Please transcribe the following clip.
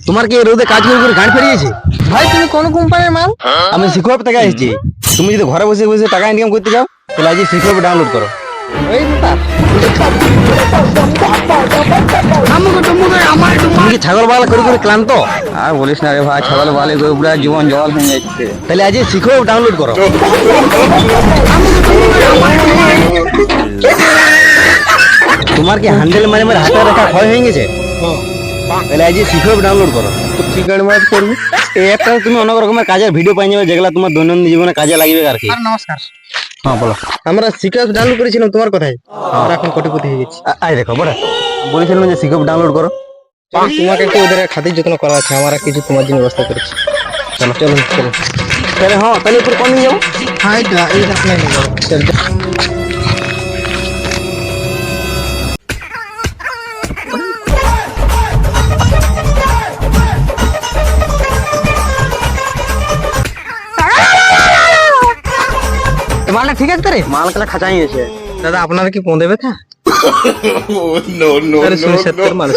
তোমার কি রোদে কাজ করে গান ফেরিয়েছে? ভাই তুমি কোন কোম্পানির মাল? আমি শিখোয়াপ থেকে এসেছি। তুমি যদি ঘরে বসে বসে টাকা ইনকাম করতে চাও তাহলে আজ শিখোয়াপ ডাউনলোড করো। ওই ব্যাপার। তুমি কি ছাগল বাগলা করে করে ক্লান্ত? আর বলিস না রে ভাই, ছাগল বালি করে পুরো জীবন জল হয়ে যাচ্ছে। তাহলে আজ শিখোয়াপ ডাউনলোড করো। তোমার কি হ্যান্ডেল মারে মারে হাতে রাখা ক্ষয় হয়ে গেছে? তাহলে আজ শিখোয়াপ ডাউনলোড করো। তো কি গাড়ি মার করবি? এই অ্যাপটা তুমি অনেক রকমের কাজের ভিডিও পাই যাবে, যেগুলো তোমার দৈনন্দিন জীবনে কাজে লাগবে আর কি। নমস্কার। হ্যাঁ বলো। আমরা সিকাস ডাউনলোড করেছিলাম তোমার কথায়, আমরা এখন কোটিপতি হয়ে গেছি। আই দেখো বড় বলেছিলাম যে শিখোয়াপ ডাউনলোড করো। চলো, তোমাকে একটু ওদের খাতির যত্ন করা আছে, আমার আর কিছু তোমার জন্য ব্যবস্থা করেছি। চলো চলো চলো। তাহলে হ্যাঁ, তাহলে উপরে কোন নিয়ে যাবো? হ্যাঁ এই আপনার নিয়ে যাবো। চল। মালটা ঠিক আছে রে? মালগুলা খাঁচাই আছে। দাদা আপনারা কি পৌঁছে দেবে? no, no, আরে no, শুনে 70 no. মানুষ